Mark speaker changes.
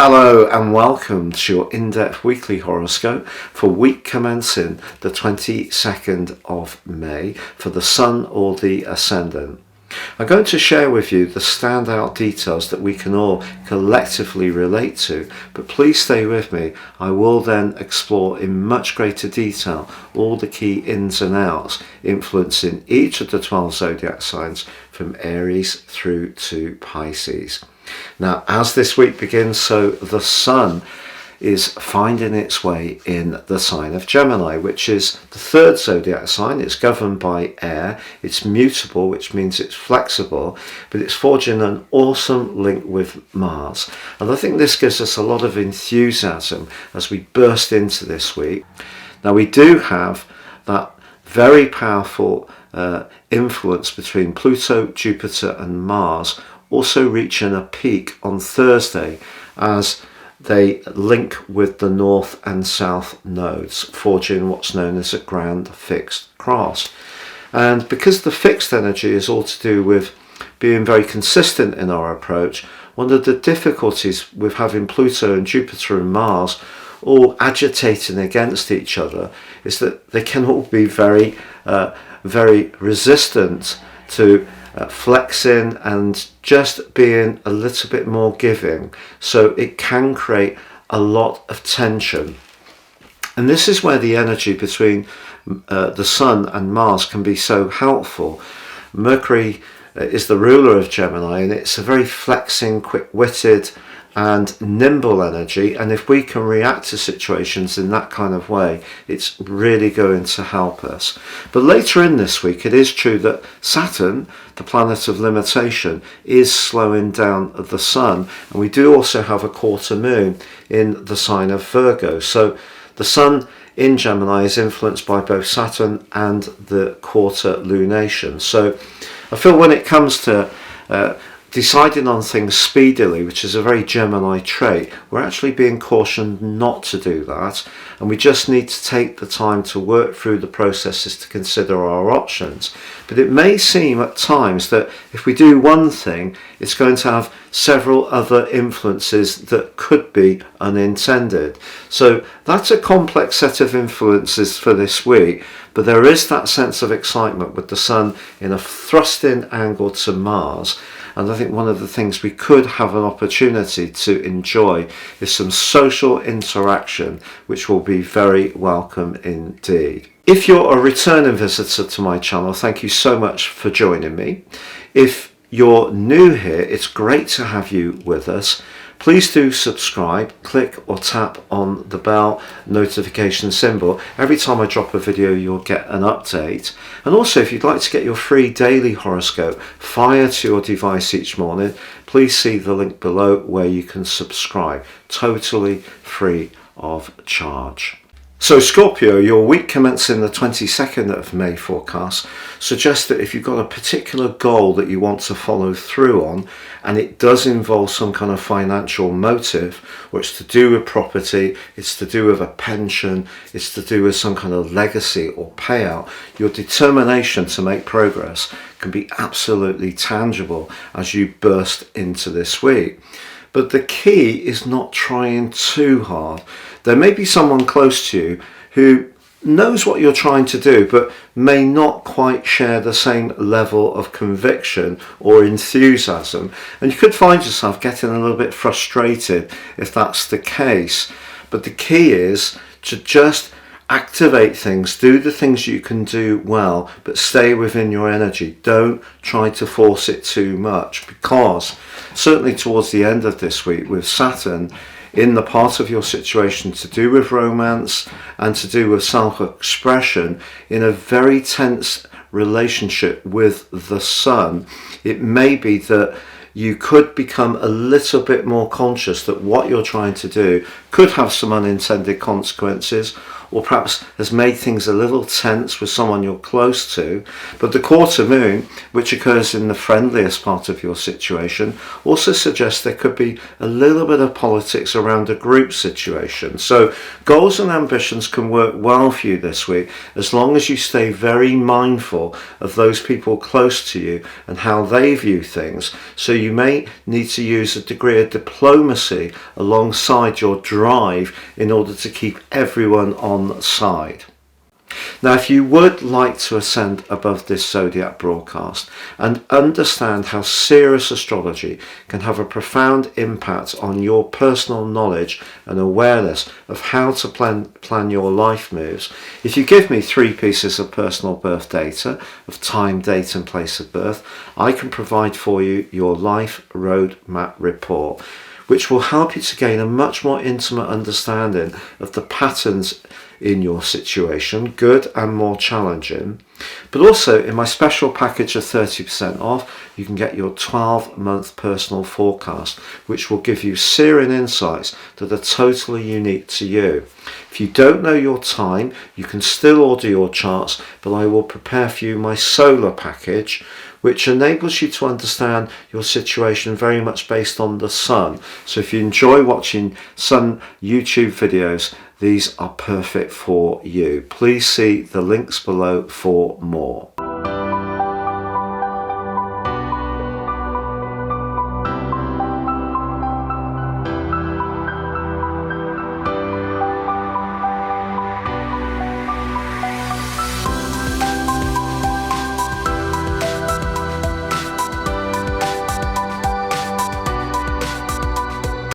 Speaker 1: Hello and welcome to your in-depth weekly horoscope for week commencing the 22nd of May for the Sun or the Ascendant. I'm going to share with you the standout details that we can all collectively relate to, but please stay with me. I will then explore in much greater detail all the key ins and outs influencing each of the 12 zodiac signs from Aries through to Pisces. Now, as this week begins, so the Sun is finding its way in the sign of Gemini, which is the third zodiac sign. It's governed by air, it's mutable, which means it's flexible, but it's forging an awesome link with Mars. And I think this gives us a lot of enthusiasm as we burst into this week. Now, we do have that very powerful influence between Pluto, Jupiter and Mars also reaching a peak on Thursday as they link with the north and south nodes, forging what's known as a grand fixed cross. And because the fixed energy is all to do with being very consistent in our approach, one of the difficulties with having Pluto and Jupiter and Mars all agitating against each other is that they can all be very resistant to flexing and just being a little bit more giving, so it can create a lot of tension. And this is where the energy between the Sun and Mars can be so helpful. Mercury is the ruler of Gemini, and it's a very flexing, quick-witted and nimble energy, and if we can react to situations in that kind of way, it's really going to help us. But later in this week, it is true that Saturn, the planet of limitation, is slowing down the Sun, and we do also have a quarter moon in the sign of Virgo. So the Sun in Gemini is influenced by both Saturn and the quarter lunation. So I feel when it comes to deciding on things speedily, which is a very Gemini trait, we're actually being cautioned not to do that, and we just need to take the time to work through the processes to consider our options. But it may seem at times that if we do one thing, it's going to have several other influences that could be unintended. So that's a complex set of influences for this week, but there is that sense of excitement with the Sun in a thrusting angle to Mars. And I think one of the things we could have an opportunity to enjoy is some social interaction, which will be very welcome indeed. If you're a returning visitor to my channel, thank you so much for joining me. If you're new here, it's great to have you with us. Please do subscribe, click or tap on the bell notification symbol. Every time I drop a video, you'll get an update. And also, if you'd like to get your free daily horoscope fired to your device each morning, please see the link below where you can subscribe, totally free of charge. So Scorpio, your week commencing the 22nd of May forecast suggests that if you've got a particular goal that you want to follow through on, and it does involve some kind of financial motive, or it's to do with property, it's to do with a pension, it's to do with some kind of legacy or payout, your determination to make progress can be absolutely tangible as you burst into this week. But the key is not trying too hard. There may be someone close to you who knows what you're trying to do, but may not quite share the same level of conviction or enthusiasm. And you could find yourself getting a little bit frustrated if that's the case. But the key is to just activate things, do the things you can do well, but stay within your energy. Don't try to force it too much, because certainly towards the end of this week with Saturn in the part of your situation to do with romance and to do with self-expression in a very tense relationship with the Sun, it may be that you could become a little bit more conscious that what you're trying to do could have some unintended consequences, or perhaps has made things a little tense with someone you're close to. But the quarter moon, which occurs in the friendliest part of your situation, also suggests there could be a little bit of politics around a group situation. So goals and ambitions can work well for you this week, as long as you stay very mindful of those people close to you and how they view things. So you may need to use a degree of diplomacy alongside your drive in order to keep everyone on side. Now, if you would like to ascend above this zodiac broadcast and understand how serious astrology can have a profound impact on your personal knowledge and awareness of how to plan your life moves, if you give me 3 pieces of personal birth data of time, date and place of birth, I can provide for you your life roadmap report, which will help you to gain a much more intimate understanding of the patterns in your situation, good and more challenging. But also in my special package of 30% off, you can get your 12-month personal forecast, which will give you searing insights that are totally unique to you. If you don't know your time, you can still order your charts, but I will prepare for you my solar package, which enables you to understand your situation very much based on the sun. So if you enjoy watching sun YouTube videos, these are perfect for you. Please see the links below for more.